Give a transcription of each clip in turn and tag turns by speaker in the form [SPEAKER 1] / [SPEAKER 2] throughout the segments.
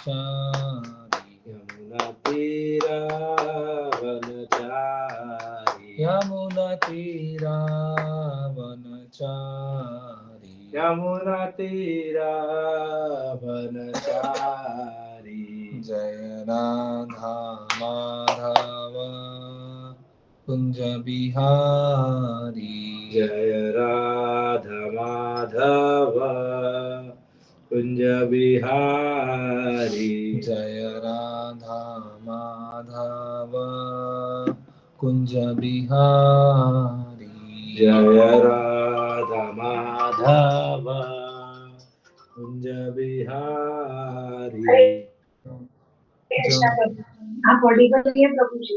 [SPEAKER 1] यमुना तीरा वनचारी, यमुना तीरा वनचारी, यमुना तीरा वनचारी। जय राधा माधव कुंज बिहारी, जय राधा माधव कुंज बिहारी, जय राधा माधव कुंज बिहारी, जय राधा माधव कुंज बिहारी।
[SPEAKER 2] आप ऑडिबल है प्रभु जी।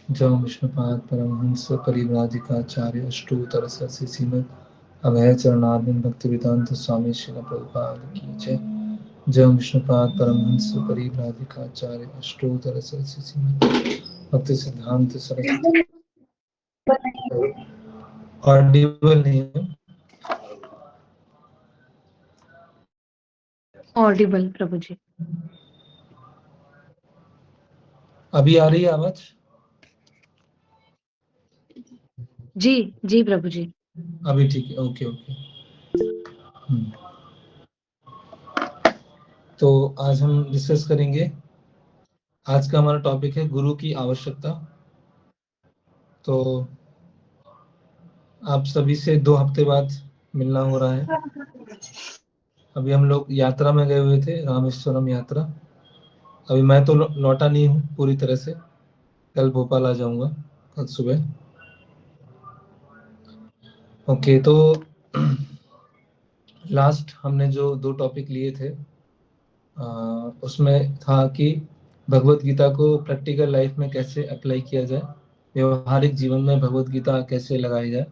[SPEAKER 1] जय विष्णुपाद परमहंस परिव्राजकाचार्य अष्टोत्तर सरसी श्रीमद् अभय चरणारविंद भक्तिवेदांत स्वामी श्रील प्रभुपाद की जय। जय विष्णुपाद परमहंस परिव्राजकाचार्य अष्टोत्तर सरसी श्रीमद् भक्ति सिद्धांत सरस्वती। ऑडिबल नहीं है?
[SPEAKER 2] ऑडिबल प्रभु जी।
[SPEAKER 1] अभी आ रही है आवाज?
[SPEAKER 2] जी जी प्रभु जी।
[SPEAKER 1] अभी ठीक है, ओके ओके। तो आज हम डिस्कस करेंगे, आज का हमारा टॉपिक है गुरु की आवश्यकता। तो आप सभी से 2 हफ्ते बाद मिलना हो रहा है। अभी हम लोग यात्रा में गए हुए थे, रामेश्वरम यात्रा। अभी मैं तो लौटा नहीं हूँ पूरी तरह से, कल भोपाल आ जाऊंगा, कल सुबह। ओके, तो लास्ट हमने जो 2 टॉपिक लिए थे उसमें था कि भगवत गीता को प्रैक्टिकल लाइफ में कैसे अप्लाई किया जाए, व्यवहारिक जीवन में भगवत गीता कैसे लगाई जाए।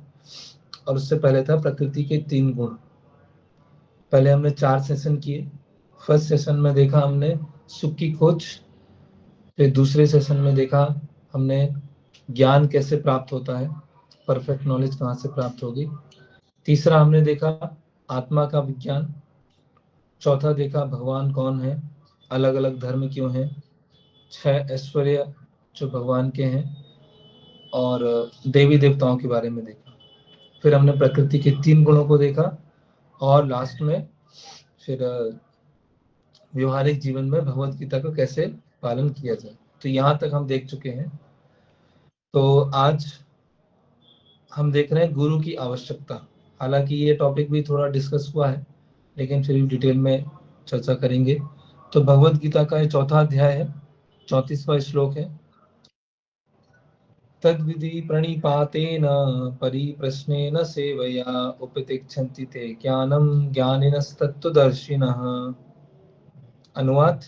[SPEAKER 1] और उससे पहले था प्रकृति के 3 गुण। पहले हमने 4 सेशन किए। फर्स्ट सेशन में देखा हमने सुख की खोज, फिर दूसरे सेशन में देखा हमने ज्ञान कैसे प्राप्त होता है, परफेक्ट नॉलेज कहाँ से प्राप्त होगी। तीसरा हमने देखा आत्मा का विज्ञान। चौथा देखा भगवान कौन है, अलग अलग धर्म क्यों हैं, 6 ऐश्वर्य जो भगवान के हैं, और देवी देवताओं के बारे में देखा। फिर हमने प्रकृति के 3 गुणों को देखा, और लास्ट में फिर व्यवहारिक जीवन में भगवत गीता को कैसे पालन किया जाए। तो यहाँ तक हम देख चुके हैं। तो आज हम देख रहे हैं गुरु की आवश्यकता। हालांकि ये टॉपिक भी थोड़ा डिस्कस हुआ है, लेकिन फिर भी डिटेल में चर्चा करेंगे। तो भगवत गीता का ये 4था अध्याय है, 34वां श्लोक है। तद्विधि प्रणिपातेन परिप्रश्नेन सेवया उपतिष्ठन्ति ते ज्ञानं ज्ञानिनस्तत्त्वदर्शिनः। अनुवाद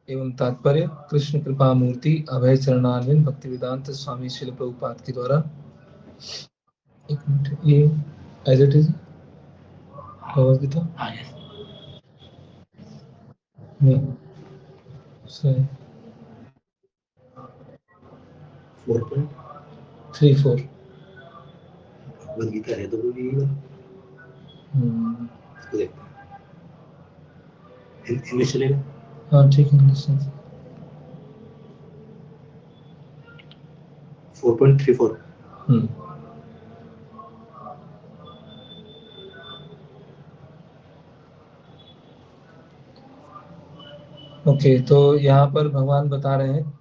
[SPEAKER 1] एवं तात्पर्य कृष्ण कृपा मूर्ति अभय चरणारविंद भक्तिवेदांत स्वामी श्रील प्रभुपाद के द्वारा। एक मिनट, ये as it is Bhagavad Gita नहीं सही 4.34 भगवद गीता है तो वो यही है। इसको देखते हैं, इंग्लिश चलेगा? हाँ ठीक है, इंग्लिश 4.34। ओके, तो यहाँ पर भगवान बता रहे हैं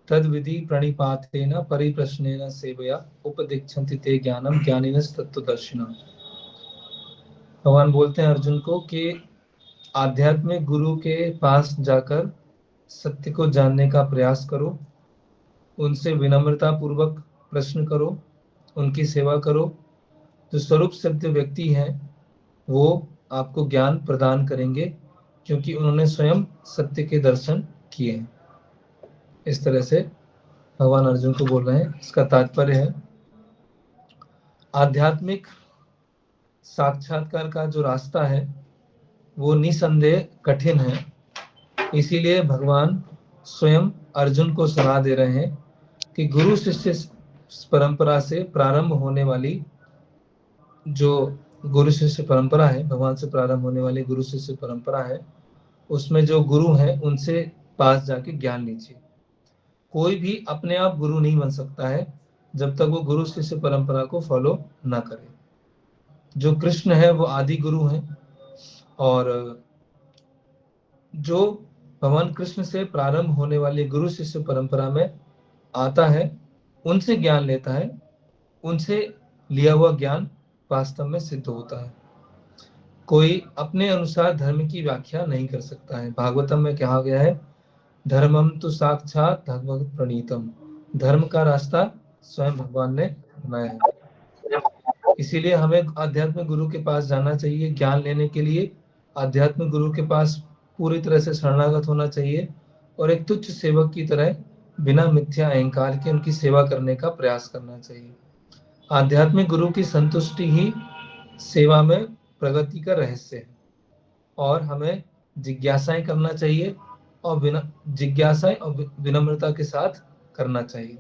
[SPEAKER 1] तद्विधि प्रणिपातेन परिप्रश्नेन सेवया उपदिक्षन्ति ते ज्ञानम ज्ञानिनस्तत्त्वदर्शिनः। भगवान बोलते हैं अर्जुन को कि आध्यात्मिक गुरु के पास जाकर सत्य को जानने का प्रयास करो, उनसे विनम्रता पूर्वक प्रश्न करो, उनकी सेवा करो। जो स्वरूप सिद्ध व्यक्ति हैं वो आपको ज्ञान प्रदान करेंगे, क्योंकि उन्होंने स्वयं सत्य के दर्शन किए हैं। इस तरह से भगवान अर्जुन को बोल रहे हैं। इसका तात्पर्य है आध्यात्मिक साक्षात्कार का जो रास्ता है वो निसंदेह कठिन है। इसीलिए भगवान स्वयं अर्जुन को सलाह दे रहे हैं कि गुरु शिष्य परंपरा से प्रारंभ होने वाली जो गुरु शिष्य परंपरा है, भगवान से प्रारंभ होने वाली गुरु शिष्य परंपरा है, उसमें जो गुरु है उनसे पास जाके ज्ञान लीजिए। कोई भी अपने आप गुरु नहीं बन सकता है जब तक वो गुरु शिष्य परंपरा को फॉलो ना करे। जो कृष्ण है वो आदि गुरु है, और जो भगवान कृष्ण से प्रारंभ होने वाली गुरु शिष्य परंपरा में आता है, उनसे ज्ञान लेता है, उनसे लिया हुआ ज्ञान वास्तव में सिद्ध होता है। कोई अपने अनुसार धर्म की व्याख्या नहीं कर सकता है। भागवतम में कहा गया है, धर्मम तो साक्षात भगवत प्रणीतम, धर्म का रास्ता स्वयं भगवान ने बनाया है। इसीलिए हमें आध्यात्मिक गुरु के पास जाना चाहिए ज्ञान लेने के लिए। आध्यात्मिक गुरु के पास पूरी तरह से शरणागत होना चाहिए और एक तुच्छ सेवक की तरह बिना मिथ्या अहंकार के उनकी सेवा करने का प्रयास करना चाहिए। आध्यात्मिक गुरु की संतुष्टि ही सेवा में प्रगति का रहस्य है, और हमें जिज्ञासाएं करना चाहिए और जिज्ञासाएं और विनम्रता के साथ करना चाहिए।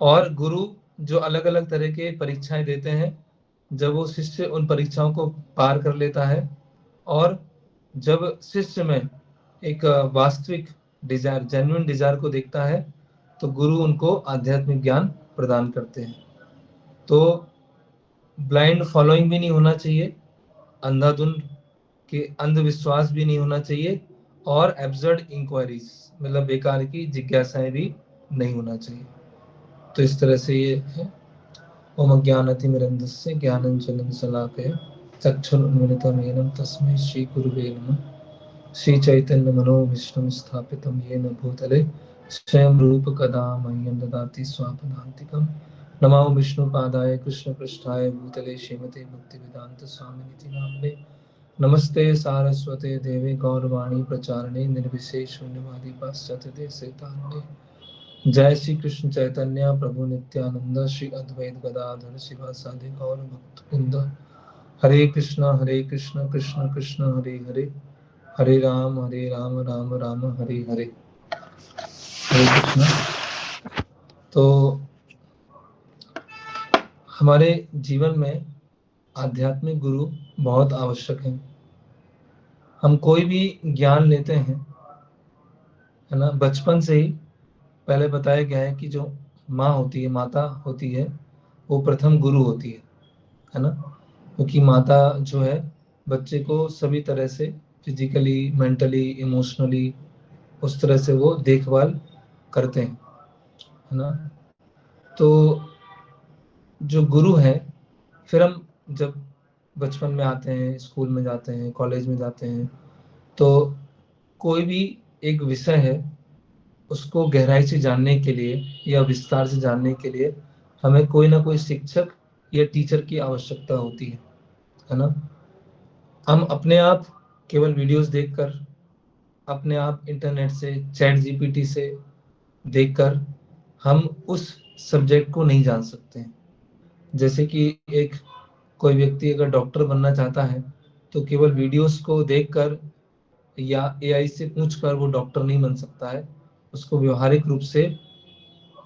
[SPEAKER 1] और गुरु जो अलग अलग तरह के परीक्षाएं देते हैं, जब वो शिष्य उन परीक्षाओं को पार कर लेता है और जब शिष्य में एक वास्तविक डिजायर, जेन्युइन डिजायर को देखता है, तो गुरु उनको आध्यात्मिक ज्ञान प्रदान करते हैं। तो ब्लाइंड फॉलोइंग भी नहीं होना चाहिए, अंधाधुंध के अंधविश्वास भी नहीं होना चाहिए, और एब्सर्ड इंक्वायरीज मतलब बेकार की जिज्ञासाएं भी नहीं होना चाहिए। तो इस तरह से ये है। ओम अज्ञानतिमिरन्धस्य ज्ञानाञ्जनं शलाकया चक्षुरुन्मिलितं येन तस्मै श्रीगुरुवे नमः। श्रीचैतन्यमनोभीष्टं स्थापितं येन भूतले स्वयं रूपकदा मह्यं ददाति स्वापदान्तिकं। नमो विष्णुपादाय कृष्णपृष्ठाय भूतले श्रीमते भक्तिवेदान्तस्वामिनिति नाम्ने। नमस्ते सारस्वते देवे गौरवाणी प्रचारणे निर्विशेष शून्यवादी पाश्चात्य देशतारणे। जय श्री कृष्ण चैतन्य प्रभु नित्यानंद श्री अद्वैत गदाधर शिवासादि गौर भक्तवृंद। हरे कृष्ण कृष्ण कृष्ण हरे हरे, हरे राम राम राम हरे हरे। हरे कृष्ण। तो हमारे जीवन में आध्यात्मिक गुरु बहुत आवश्यक है। हम कोई भी ज्ञान लेते हैं, है ना, बचपन से ही पहले बताया गया है कि जो माँ होती है, माता होती है, वो प्रथम गुरु होती है ना। क्योंकि माता जो है बच्चे को सभी तरह से फिजिकली, मेंटली, इमोशनली उस तरह से वो देखभाल करते हैं, है ना। तो जो गुरु है, फिर हम जब बचपन में आते हैं, स्कूल में जाते हैं, कॉलेज में जाते हैं, तो कोई भी एक विषय है उसको गहराई से जानने के लिए या विस्तार से जानने के लिए हमें कोई ना कोई शिक्षक या टीचर की आवश्यकता होती है ना। हम अपने आप केवल वीडियोस देखकर, अपने आप इंटरनेट से, चैट जीपीटी से देखकर हम उस सब्जेक्ट को नहीं जान सकते। जैसे कि एक कोई व्यक्ति अगर डॉक्टर बनना चाहता है तो केवल वीडियोस को देखकर या एआई से पूछकर वो डॉक्टर नहीं बन सकता है। उसको व्यवहारिक रूप से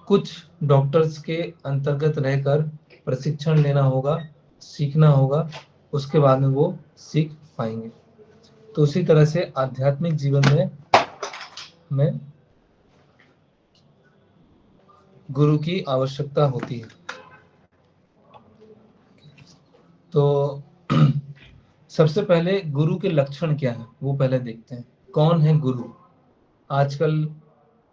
[SPEAKER 1] कुछ डॉक्टर्स के अंतर्गत रहकर प्रशिक्षण लेना होगा, सीखना होगा, उसके बाद में वो सीख पाएंगे। तो उसी तरह से आध्यात्मिक जीवन में हमें गुरु की आवश्यकता होती है। तो सबसे पहले गुरु के लक्षण क्या है वो पहले देखते हैं। कौन है गुरु? आजकल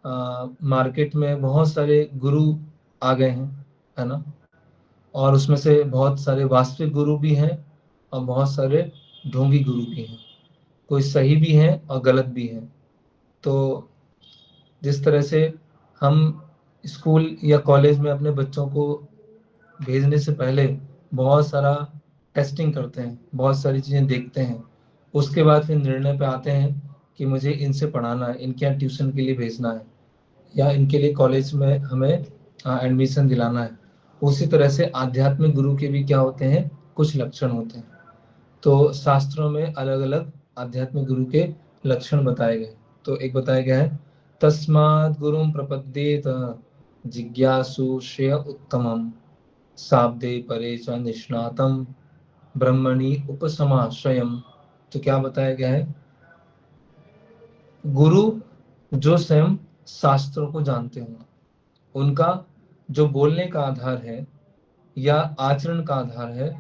[SPEAKER 1] मार्केट में बहुत सारे गुरु आ गए हैं, है ना। और उसमें से बहुत सारे वास्तविक गुरु भी हैं और बहुत सारे ढोंगी गुरु भी हैं। कोई सही भी है और गलत भी है। तो जिस तरह से हम स्कूल या कॉलेज में अपने बच्चों को भेजने से पहले बहुत सारा टेस्टिंग करते हैं, बहुत सारी चीज़ें देखते हैं, उसके बाद फिर निर्णय पे आते हैं कि मुझे इनसे पढ़ाना है, इनके यहाँ ट्यूशन के लिए भेजना है या इनके लिए कॉलेज में हमें एडमिशन दिलाना है। उसी तरह से आध्यात्मिक गुरु के भी क्या होते हैं, कुछ लक्षण होते हैं। तो शास्त्रों में अलग अलग आध्यात्मिक गुरु के लक्षण बताए गए। तो एक बताया गया है, तस्मात् गुरुं प्रपद्येत जिज्ञासु श्रेय उत्तमम। शाब्दे परे च निष्णातम ब्रह्मणि उपसमाश्रयम। तो क्या बताया गया है? गुरु जो स्वयं शास्त्रों को जानते हो, उनका जो बोलने का आधार है या आचरण का आधार है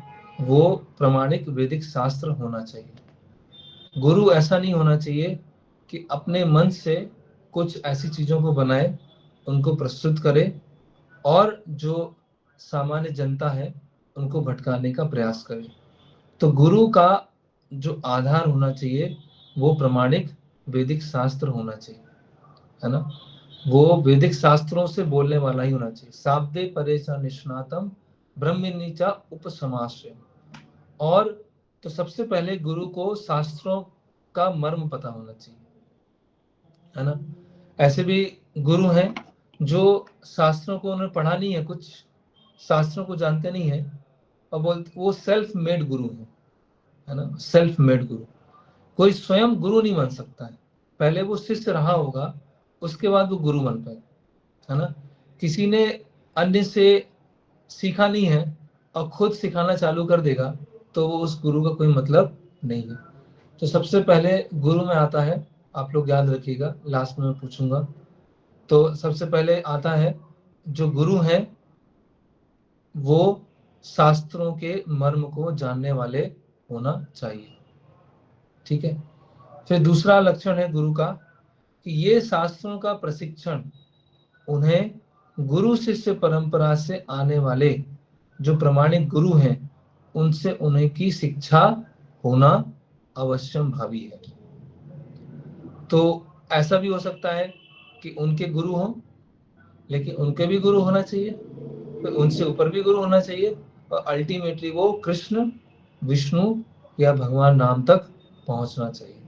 [SPEAKER 1] वो प्रामाणिक वैदिक शास्त्र होना चाहिए। गुरु ऐसा नहीं होना चाहिए कि अपने मन से कुछ ऐसी चीजों को बनाए, उनको प्रस्तुत करे और जो सामान्य जनता है उनको भटकाने का प्रयास करे। तो गुरु का जो आधार होना चाहिए वो प्रामाणिक वैदिक शास्त्र होना चाहिए, है ना। वो वैदिक शास्त्रों से बोलने वाला ही होना चाहिए। शाब्दे परे च निष्णातम ब्रह्मणि च उपसमाश्रय। और तो सबसे पहले गुरु को शास्त्रों का मर्म पता होना चाहिए, है ना। ऐसे भी गुरु हैं जो शास्त्रों को उन्होंने पढ़ा नहीं है, कुछ शास्त्रों को जानते नहीं है, और वो सेल्फ मेड गुरु है ना। सेल्फ मेड गुरु, कोई स्वयं गुरु नहीं बन सकता है, पहले वो शिष्य रहा होगा, उसके बाद वो गुरु बन पाए, है ना। किसी ने अन्य से सीखा नहीं है और खुद सिखाना चालू कर देगा तो वो उस गुरु का कोई मतलब नहीं है। तो सबसे पहले गुरु में आता है, आप लोग याद रखिएगा, लास्ट में मैं पूछूंगा। तो सबसे पहले आता है जो गुरु है वो शास्त्रों के मर्म को जानने वाले होना चाहिए, ठीक है। फिर दूसरा लक्षण है गुरु का कि ये शास्त्रों का प्रशिक्षण उन्हें गुरु शिष्य परंपरा से आने वाले जो प्रमाणिक गुरु हैं उनसे उन्हें की शिक्षा होना अवश्यम भावी है। तो ऐसा भी हो सकता है कि उनके गुरु हों, लेकिन उनके भी गुरु होना चाहिए, फिर उनसे ऊपर भी गुरु होना चाहिए, और अल्टीमेटली वो कृष्ण विष्णु या भगवान नाम तक पहुंचना चाहिए।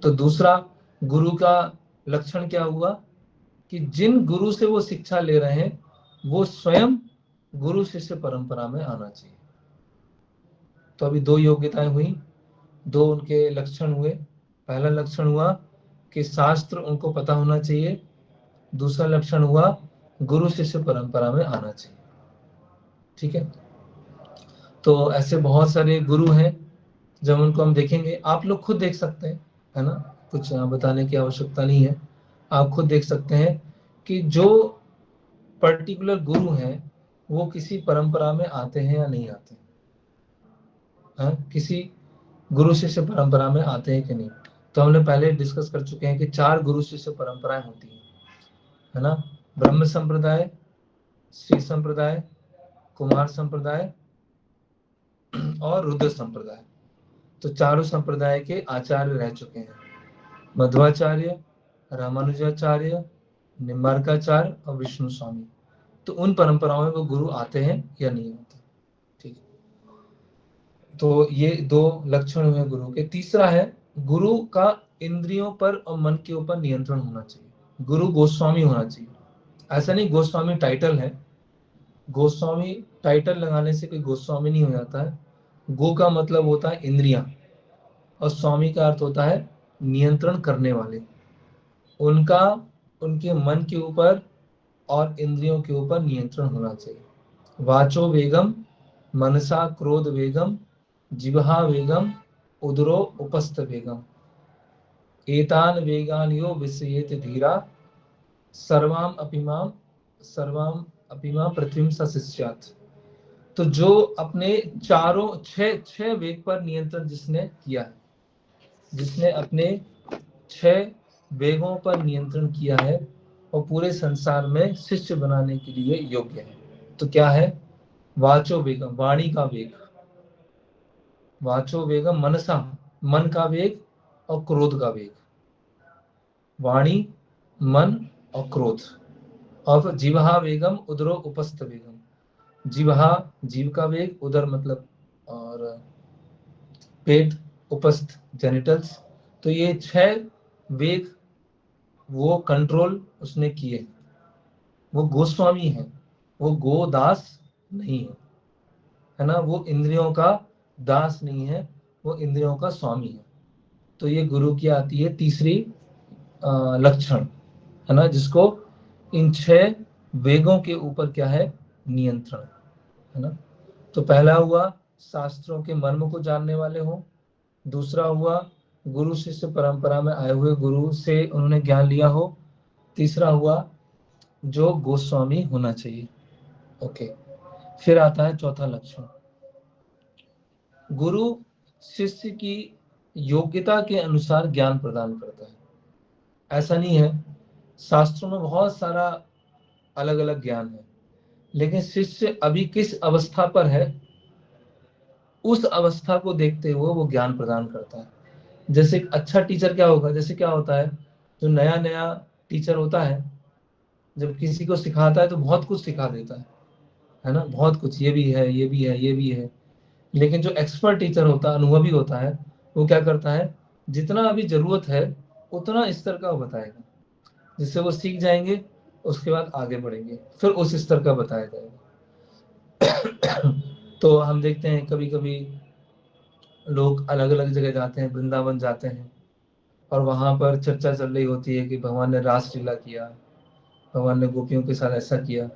[SPEAKER 1] तो दूसरा गुरु का लक्षण क्या हुआ कि जिन गुरु से वो शिक्षा ले रहे हैं वो स्वयं गुरु शिष्य परंपरा में आना चाहिए। तो अभी दो योग्यताएं हुई, दो उनके लक्षण हुए। पहला लक्षण हुआ कि शास्त्र उनको पता होना चाहिए, दूसरा लक्षण हुआ गुरु शिष्य परंपरा में आना चाहिए, ठीक है। तो ऐसे बहुत सारे गुरु हैं जब उनको हम देखेंगे, आप लोग खुद देख सकते हैं, है ना, कुछ बताने की आवश्यकता नहीं है। आप खुद देख सकते हैं कि जो पर्टिकुलर गुरु हैं वो किसी परंपरा में आते हैं या नहीं आते हैं, किसी गुरु शिष्य परंपरा में आते हैं कि नहीं। तो हमने पहले डिस्कस कर चुके हैं कि 4 गुरु शिष्य परंपराएं होती हैं, है ना। ब्रह्म संप्रदाय, श्री संप्रदाय, कुमार संप्रदाय और रुद्र संप्रदाय। तो चारों संप्रदाय के आचार्य रह चुके हैं, मध्वाचार्य, रामानुजाचार्य, निम्बार्काचार्य और विष्णु स्वामी। तो उन परंपराओं में वो गुरु आते हैं या नहीं आते, ठीक है। तो ये दो लक्षण हुए गुरु के। तीसरा है गुरु का इंद्रियों पर और मन के ऊपर नियंत्रण होना चाहिए। गुरु गोस्वामी होना चाहिए। ऐसा नहीं गोस्वामी टाइटल है, गोस्वामी टाइटल लगाने से कोई गोस्वामी नहीं हो जाता है। गो का मतलब होता है इंद्रियां और स्वामी का अर्थ होता है नियंत्रण करने वाले। उनका उनके मन के ऊपर और इंद्रियों के ऊपर नियंत्रण होना चाहिए। वाचो वेगम मनसा क्रोध वेगम जिह्वा वेगम उदरो उपस्थ वेगम एतान वेगान यो विषयेत धीरा सर्वाम अपिमाम पृथ्वीम सशिष्यात्। तो जो अपने चारों छह वेग पर नियंत्रण जिसने किया है, जिसने अपने 6 वेगों पर नियंत्रण किया है और पूरे संसार में शिष्य बनाने के लिए योग्य है। तो क्या है? वाचो वेगम, वाणी का वेग, वाचो वेगम मनसा, मन का वेग और क्रोध का वेग, वाणी, मन और क्रोध। और जिह्वा वेगम उदरो उपस्थ वेगम, जिह्वा जीव का वेग, उदर मतलब और पेट, उपस्थ जेनिटल्स। तो ये 6 वेग वो कंट्रोल उसने किए। वो गोस्वामी है, वो गोदास नहीं है ना। वो इंद्रियों का दास नहीं है, वो इंद्रियों का स्वामी है। तो ये गुरु की आती है तीसरी लक्षण, है ना, जिसको इन 6 वेगों के ऊपर क्या है? नियंत्रण। है ना। तो पहला हुआ शास्त्रों के मर्म को जानने वाले हो, दूसरा हुआ गुरु शिष्य परंपरा में आए हुए गुरु से उन्होंने ज्ञान लिया हो, तीसरा हुआ जो गोस्वामी होना चाहिए। ओके, फिर आता है चौथा लक्षण। गुरु शिष्य की योग्यता के अनुसार ज्ञान प्रदान करता है। ऐसा नहीं है, शास्त्रों में बहुत सारा अलग अलग ज्ञान है, लेकिन शिष्य अभी किस अवस्था पर है उस अवस्था को देखते हुए वो ज्ञान प्रदान करता है। जैसे एक अच्छा टीचर क्या होगा, जैसे क्या होता है, जो नया नया टीचर होता है जब किसी को सिखाता है तो बहुत कुछ सिखा देता है ना, बहुत कुछ, ये भी है, ये भी है, ये भी है। लेकिन जो एक्सपर्ट टीचर होता है, अनुभवी होता है, वो क्या करता है, जितना अभी जरूरत है उतना स्तर का वो बताएगा, जिससे वो सीख जाएंगे, उसके बाद आगे बढ़ेंगे, फिर उस स्तर का बताया जाएगा। तो हम देखते हैं कभी कभी लोग अलग अलग जगह जाते हैं, वृंदावन जाते हैं, और वहां पर चर्चा चल रही होती है कि भगवान ने रासलीला किया, भगवान ने गोपियों के साथ ऐसा किया।